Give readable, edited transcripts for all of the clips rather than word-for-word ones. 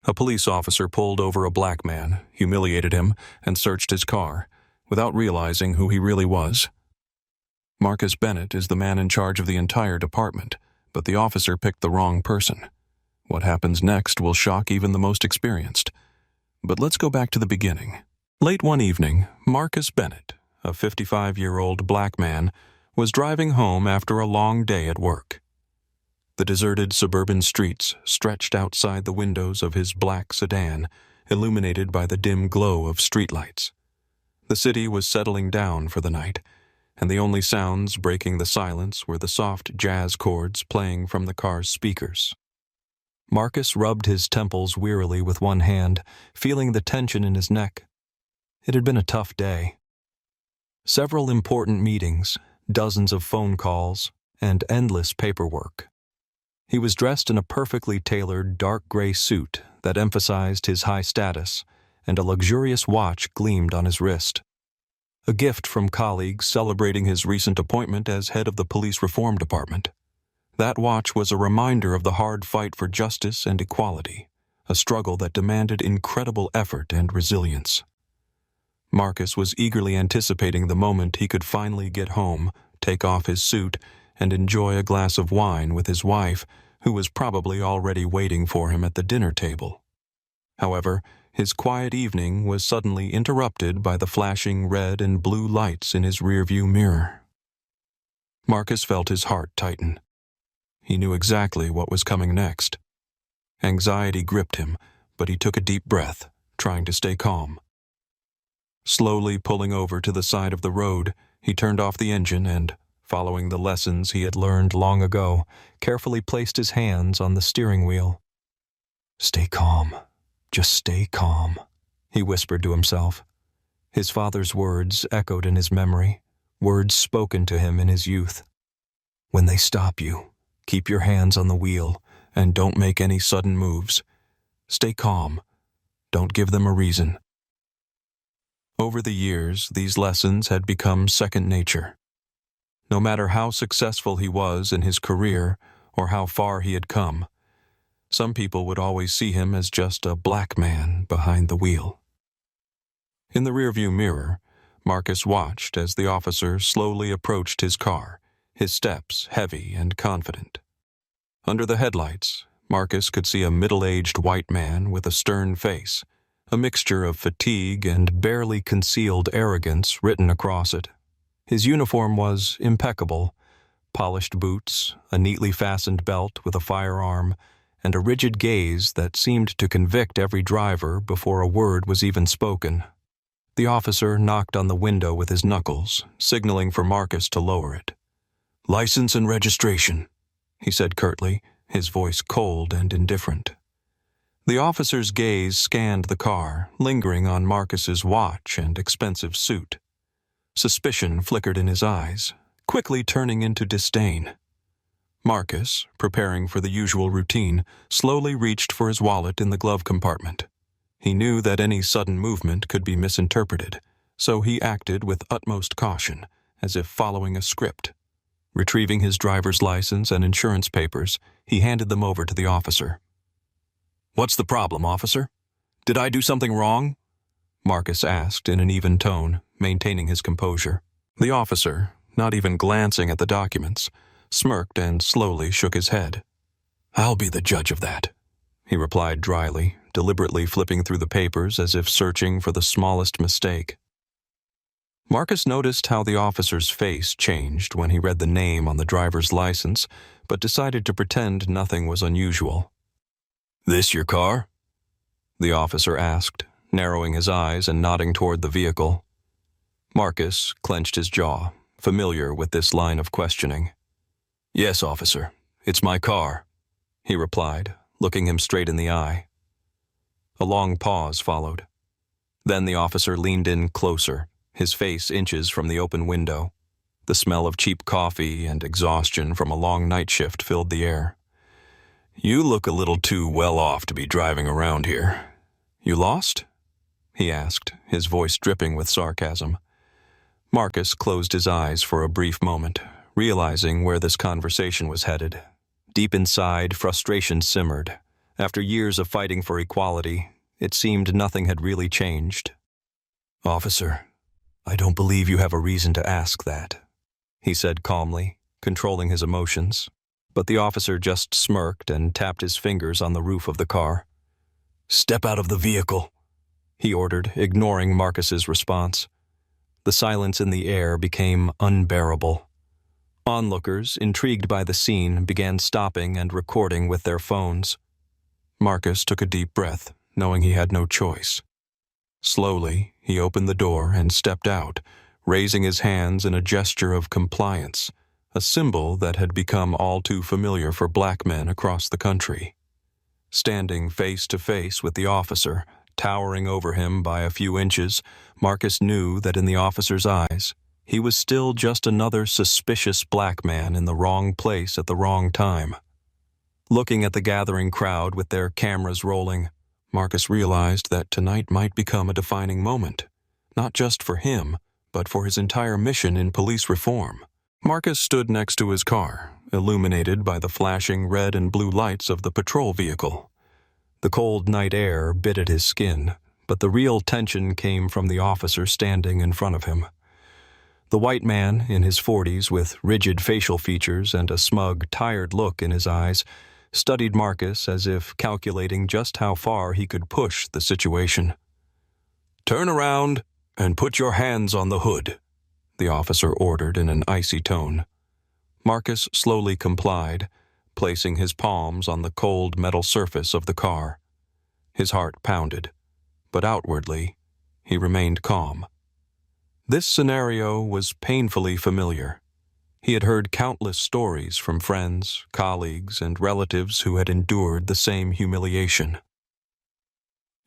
A police officer pulled over a black man, humiliated him, and searched his car, without realizing who he really was. Marcus Bennett is the man in charge of the entire department, but the officer picked the wrong person. What happens next will shock even the most experienced. But let's go back to the beginning. Late one evening, Marcus Bennett, a 55-year-old black man, was driving home after a long day at work. The deserted suburban streets stretched outside the windows of his black sedan, illuminated by the dim glow of streetlights. The city was settling down for the night, and the only sounds breaking the silence were the soft jazz chords playing from the car's speakers. Marcus rubbed his temples wearily with one hand, feeling the tension in his neck. It had been a tough day. Several important meetings, dozens of phone calls, and endless paperwork. He was dressed in a perfectly tailored dark gray suit that emphasized his high status, and a luxurious watch gleamed on his wrist. A gift from colleagues celebrating his recent appointment as head of the police reform department. That watch was a reminder of the hard fight for justice and equality, a struggle that demanded incredible effort and resilience. Marcus was eagerly anticipating the moment he could finally get home, take off his suit, and enjoy a glass of wine with his wife, who was probably already waiting for him at the dinner table. However, his quiet evening was suddenly interrupted by the flashing red and blue lights in his rearview mirror. Marcus felt his heart tighten. He knew exactly what was coming next. Anxiety gripped him, but he took a deep breath, trying to stay calm. Slowly pulling over to the side of the road, he turned off the engine and, following the lessons he had learned long ago, carefully placed his hands on the steering wheel. "Stay calm. Just stay calm," he whispered to himself. His father's words echoed in his memory, words spoken to him in his youth. "When they stop you, keep your hands on the wheel and don't make any sudden moves. Stay calm. Don't give them a reason." Over the years, these lessons had become second nature. No matter how successful he was in his career or how far he had come, some people would always see him as just a black man behind the wheel. In the rearview mirror, Marcus watched as the officer slowly approached his car, his steps heavy and confident. Under the headlights, Marcus could see a middle-aged white man with a stern face, a mixture of fatigue and barely concealed arrogance written across it. His uniform was impeccable: polished boots, a neatly fastened belt with a firearm, and a rigid gaze that seemed to convict every driver before a word was even spoken. The officer knocked on the window with his knuckles, signaling for Marcus to lower it. "License and registration," he said curtly, his voice cold and indifferent. The officer's gaze scanned the car, lingering on Marcus's watch and expensive suit. Suspicion flickered in his eyes, quickly turning into disdain. Marcus, preparing for the usual routine, slowly reached for his wallet in the glove compartment. He knew that any sudden movement could be misinterpreted, so he acted with utmost caution, as if following a script. Retrieving his driver's license and insurance papers, he handed them over to the officer. "What's the problem, officer? Did I do something wrong?" Marcus asked in an even tone, maintaining his composure. The officer, not even glancing at the documents, smirked and slowly shook his head. "I'll be the judge of that," he replied dryly, deliberately flipping through the papers as if searching for the smallest mistake. Marcus noticed how the officer's face changed when he read the name on the driver's license, but decided to pretend nothing was unusual. "This your car?" the officer asked, narrowing his eyes and nodding toward the vehicle. Marcus clenched his jaw, familiar with this line of questioning. "Yes, officer, it's my car," he replied, looking him straight in the eye. A long pause followed. Then the officer leaned in closer, his face inches from the open window. The smell of cheap coffee and exhaustion from a long night shift filled the air. "You look a little too well off to be driving around here. You lost?" he asked, his voice dripping with sarcasm. Marcus closed his eyes for a brief moment, realizing where this conversation was headed. Deep inside, frustration simmered, After years of fighting for equality, it seemed nothing had really changed. "Officer, I don't believe you have a reason to ask that," he said calmly, controlling his emotions. But the officer just smirked and tapped his fingers on the roof of the car. "Step out of the vehicle," he ordered, ignoring Marcus's response. The silence in the air became unbearable. Onlookers, intrigued by the scene, began stopping and recording with their phones. Marcus took a deep breath, knowing he had no choice. Slowly, he opened the door and stepped out, raising his hands in a gesture of compliance, a symbol that had become all too familiar for black men across the country. Standing face to face with the officer, towering over him by a few inches, Marcus knew that in the officer's eyes, he was still just another suspicious black man in the wrong place at the wrong time. Looking at the gathering crowd with their cameras rolling, Marcus realized that tonight might become a defining moment, not just for him, but for his entire mission in police reform. Marcus stood next to his car, illuminated by the flashing red and blue lights of the patrol vehicle. The cold night air bit at his skin, but the real tension came from the officer standing in front of him. The white man, in his 40s, with rigid facial features and a smug, tired look in his eyes, studied Marcus as if calculating just how far he could push the situation. "Turn around and put your hands on the hood," the officer ordered in an icy tone. Marcus slowly complied, placing his palms on the cold metal surface of the car. His heart pounded, but outwardly, he remained calm. This scenario was painfully familiar. He had heard countless stories from friends, colleagues, and relatives who had endured the same humiliation.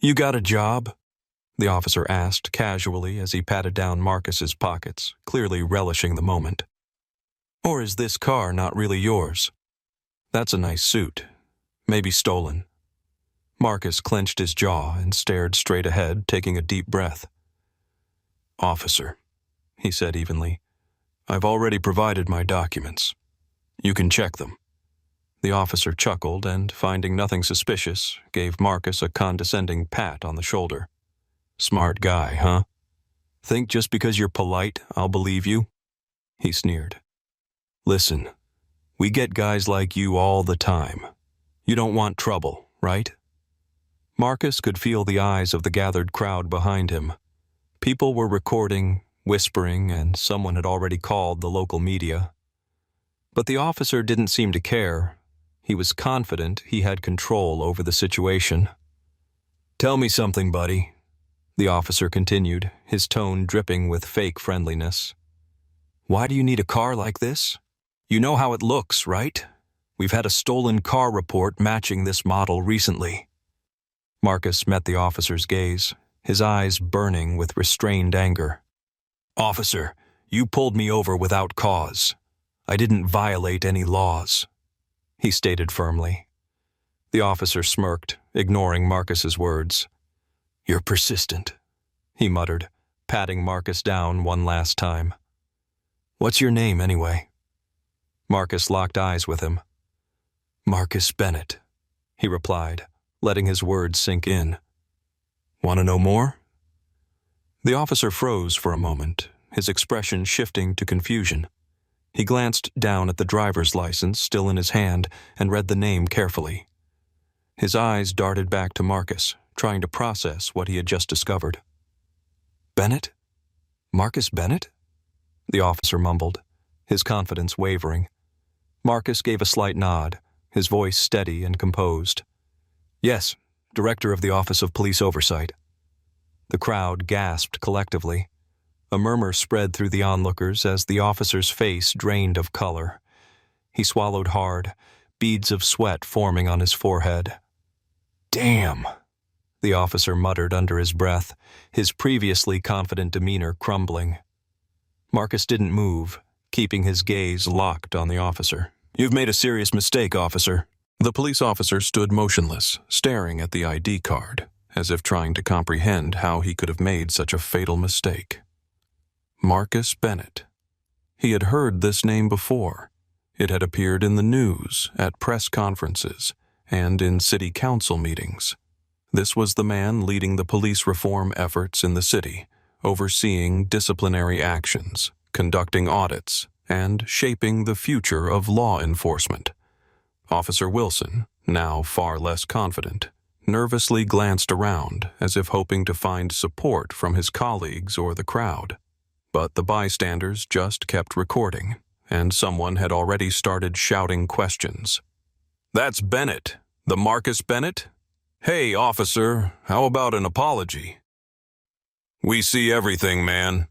"You got a job?" the officer asked casually as he patted down Marcus's pockets, clearly relishing the moment. "Or is this car not really yours? That's a nice suit. Maybe stolen." Marcus clenched his jaw and stared straight ahead, taking a deep breath. "Officer," he said evenly, "I've already provided my documents. You can check them." The officer chuckled and, finding nothing suspicious, gave Marcus a condescending pat on the shoulder. "Smart guy, huh? Think just because you're polite, I'll believe you?" he sneered. "Listen, we get guys like you all the time. You don't want trouble, right?" Marcus could feel the eyes of the gathered crowd behind him. People were recording, whispering, and someone had already called the local media. But the officer didn't seem to care. He was confident he had control over the situation. "Tell me something, buddy," the officer continued, his tone dripping with fake friendliness. "Why do you need a car like this? You know how it looks, right? We've had a stolen car report matching this model recently." Marcus met the officer's gaze, his eyes burning with restrained anger. "Officer, you pulled me over without cause. I didn't violate any laws," he stated firmly. The officer smirked, ignoring Marcus's words. "You're persistent," he muttered, patting Marcus down one last time. "What's your name, anyway?" Marcus locked eyes with him. "Marcus Bennett," he replied, letting his words sink in. "Want to know more?" The officer froze for a moment, his expression shifting to confusion. He glanced down at the driver's license still in his hand and read the name carefully. His eyes darted back to Marcus, trying to process what he had just discovered. "Bennett? Marcus Bennett?" the officer mumbled, his confidence wavering. Marcus gave a slight nod, his voice steady and composed. "Yes, Director of the Office of Police Oversight." The crowd gasped collectively. A murmur spread through the onlookers as the officer's face drained of color. He swallowed hard, beads of sweat forming on his forehead. "Damn," the officer muttered under his breath, his previously confident demeanor crumbling. Marcus didn't move, keeping his gaze locked on the officer. "You've made a serious mistake, officer." The police officer stood motionless, staring at the ID card, as if trying to comprehend how he could have made such a fatal mistake. Marcus Bennett. He had heard this name before. It had appeared in the news, at press conferences, and in city council meetings. This was the man leading the police reform efforts in the city, overseeing disciplinary actions, conducting audits, and shaping the future of law enforcement. Officer Wilson, now far less confident, nervously glanced around as if hoping to find support from his colleagues or the crowd. But the bystanders just kept recording, and someone had already started shouting questions. "That's Bennett, the Marcus Bennett? Hey, officer, how about an apology?" "We see everything, man."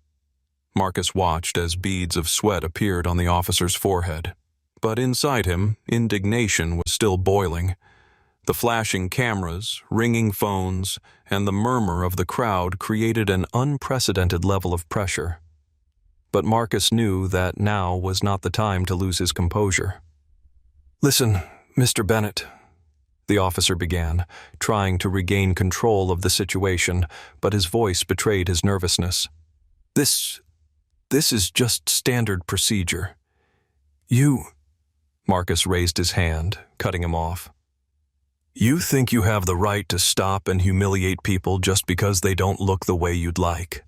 Marcus watched as beads of sweat appeared on the officer's forehead. But inside him, indignation was still boiling. The flashing cameras, ringing phones, and the murmur of the crowd created an unprecedented level of pressure. But Marcus knew that now was not the time to lose his composure. "Listen, Mr. Bennett," the officer began, trying to regain control of the situation, but his voice betrayed his nervousness. This is just standard procedure. Marcus raised his hand, cutting him off. "You think you have the right to stop and humiliate people just because they don't look the way you'd like?"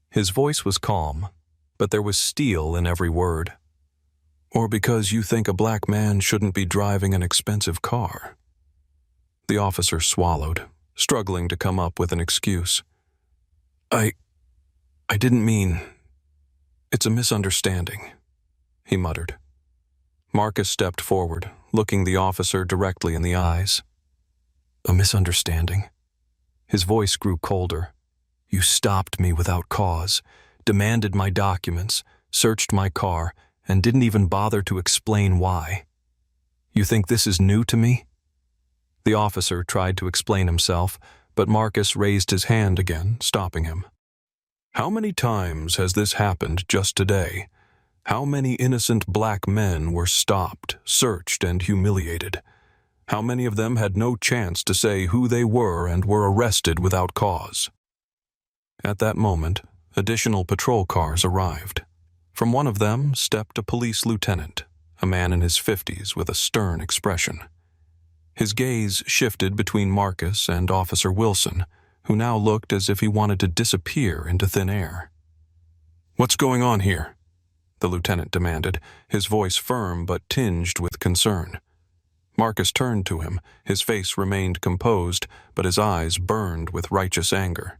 His voice was calm, but there was steel in every word. "Or because you think a black man shouldn't be driving an expensive car?" The officer swallowed, struggling to come up with an excuse. I didn't mean... It's a misunderstanding," he muttered. Marcus stepped forward, looking the officer directly in the eyes. "A misunderstanding?" His voice grew colder. "You stopped me without cause, demanded my documents, searched my car, and didn't even bother to explain why. You think this is new to me?" The officer tried to explain himself, but Marcus raised his hand again, stopping him. "How many times has this happened just today? How many innocent black men were stopped, searched, and humiliated? How many of them had no chance to say who they were and were arrested without cause?" At that moment, additional patrol cars arrived. From one of them stepped a police lieutenant, a man in his 50s with a stern expression. His gaze shifted between Marcus and Officer Wilson, who now looked as if he wanted to disappear into thin air. "What's going on here?" the lieutenant demanded, his voice firm but tinged with concern. Marcus turned to him. His face remained composed, but his eyes burned with righteous anger.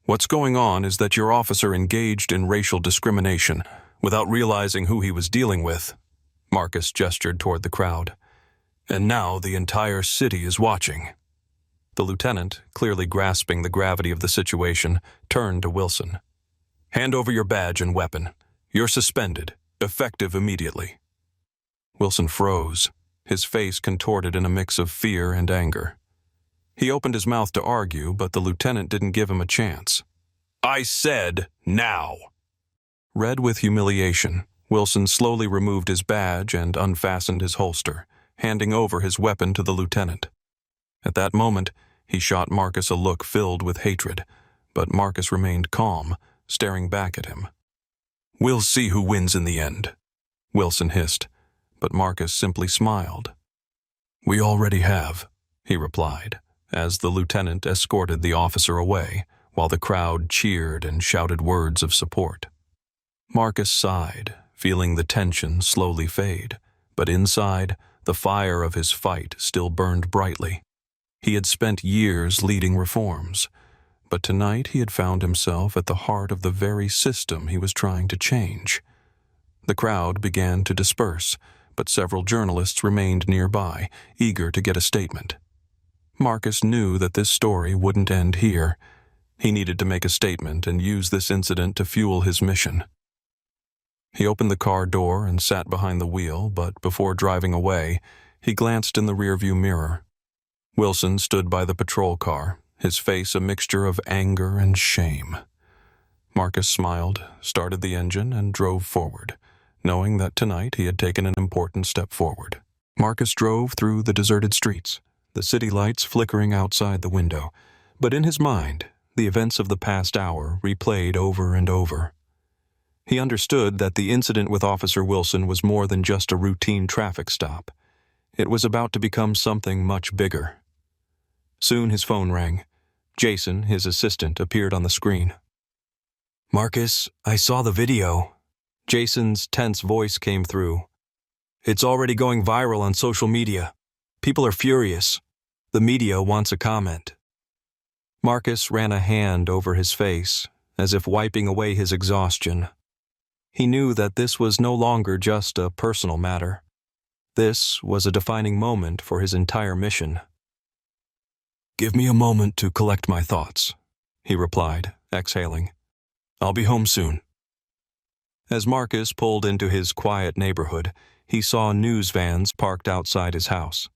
"What's going on is that your officer engaged in racial discrimination without realizing who he was dealing with." Marcus gestured toward the crowd. "And now the entire city is watching." The lieutenant, clearly grasping the gravity of the situation, turned to Wilson. "Hand over your badge and weapon. You're suspended, effective immediately." Wilson froze, his face contorted in a mix of fear and anger. He opened his mouth to argue, but the lieutenant didn't give him a chance. "I said now!" Red with humiliation, Wilson slowly removed his badge and unfastened his holster, handing over his weapon to the lieutenant. At that moment, he shot Marcus a look filled with hatred, but Marcus remained calm, staring back at him. "We'll see who wins in the end," Wilson hissed, but Marcus simply smiled. "We already have," he replied, as the lieutenant escorted the officer away, while the crowd cheered and shouted words of support. Marcus sighed, feeling the tension slowly fade, but inside, the fire of his fight still burned brightly. He had spent years leading reforms, but tonight he had found himself at the heart of the very system he was trying to change. The crowd began to disperse, but several journalists remained nearby, eager to get a statement. Marcus knew that this story wouldn't end here. He needed to make a statement and use this incident to fuel his mission. He opened the car door and sat behind the wheel, but before driving away, he glanced in the rearview mirror. Wilson stood by the patrol car, his face a mixture of anger and shame. Marcus smiled, started the engine, and drove forward, knowing that tonight he had taken an important step forward. Marcus drove through the deserted streets, the city lights flickering outside the window, but in his mind, the events of the past hour replayed over and over. He understood that the incident with Officer Wilson was more than just a routine traffic stop. It was about to become something much bigger. Soon his phone rang. Jason, his assistant, appeared on the screen. "Marcus, I saw the video." Jason's tense voice came through. "It's already going viral on social media. People are furious. The media wants a comment." Marcus ran a hand over his face, as if wiping away his exhaustion. He knew that this was no longer just a personal matter. This was a defining moment for his entire mission. "Give me a moment to collect my thoughts," he replied, exhaling. "I'll be home soon." As Marcus pulled into his quiet neighborhood, he saw news vans parked outside his house.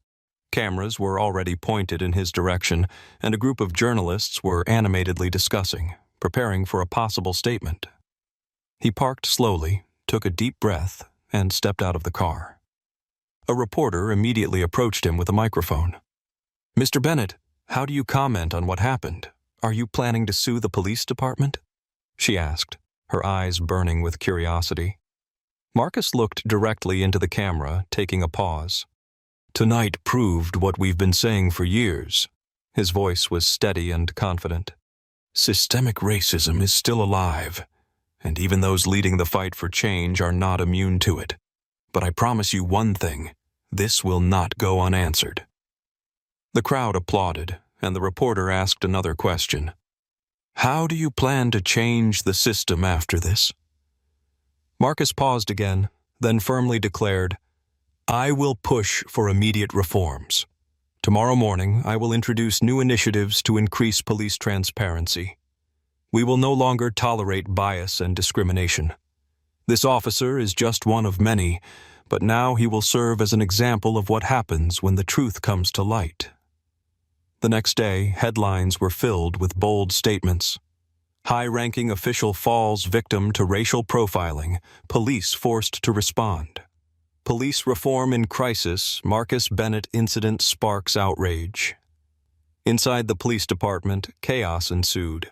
Cameras were already pointed in his direction, and a group of journalists were animatedly discussing, preparing for a possible statement. He parked slowly, took a deep breath, and stepped out of the car. A reporter immediately approached him with a microphone. "Mr. Bennett, how do you comment on what happened? Are you planning to sue the police department?" she asked, her eyes burning with curiosity. Marcus looked directly into the camera, taking a pause. "Tonight proved what we've been saying for years." His voice was steady and confident. "Systemic racism is still alive, and even those leading the fight for change are not immune to it. But I promise you one thing, this will not go unanswered." The crowd applauded, and the reporter asked another question. "How do you plan to change the system after this?" Marcus paused again, then firmly declared, "I will push for immediate reforms. Tomorrow morning, I will introduce new initiatives to increase police transparency. We will no longer tolerate bias and discrimination. This officer is just one of many, but now he will serve as an example of what happens when the truth comes to light." The next day, headlines were filled with bold statements. "High-ranking official falls victim to racial profiling, police forced to respond. Police reform in crisis, Marcus Bennett incident sparks outrage." Inside the police department, chaos ensued.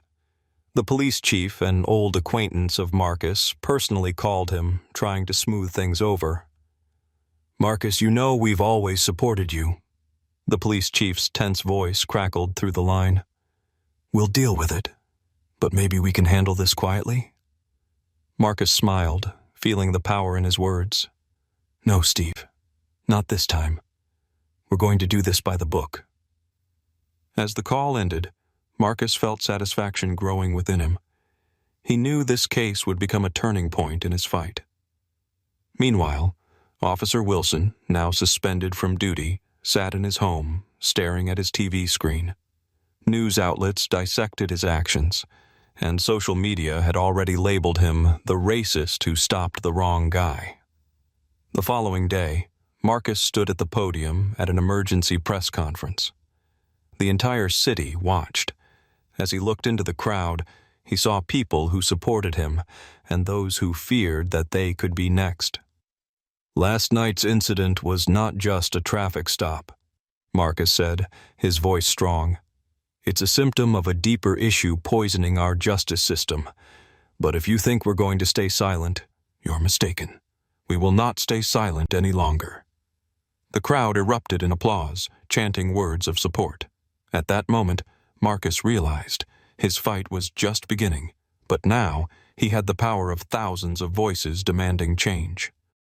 The police chief, an old acquaintance of Marcus, personally called him, trying to smooth things over. "Marcus, you know we've always supported you." The police chief's tense voice crackled through the line. "We'll deal with it, but maybe we can handle this quietly?" Marcus smiled, feeling the power in his words. "No, Steve, not this time. We're going to do this by the book." As the call ended, Marcus felt satisfaction growing within him. He knew this case would become a turning point in his fight. Meanwhile, Officer Wilson, now suspended from duty, sat in his home, staring at his TV screen. News outlets dissected his actions, and social media had already labeled him the racist who stopped the wrong guy. The following day, Marcus stood at the podium at an emergency press conference. The entire city watched. As he looked into the crowd, he saw people who supported him and those who feared that they could be next. "Last night's incident was not just a traffic stop," Marcus said, his voice strong. "It's a symptom of a deeper issue poisoning our justice system. But if you think we're going to stay silent, you're mistaken. We will not stay silent any longer." The crowd erupted in applause, chanting words of support. At that moment, Marcus realized his fight was just beginning, but now he had the power of thousands of voices demanding change.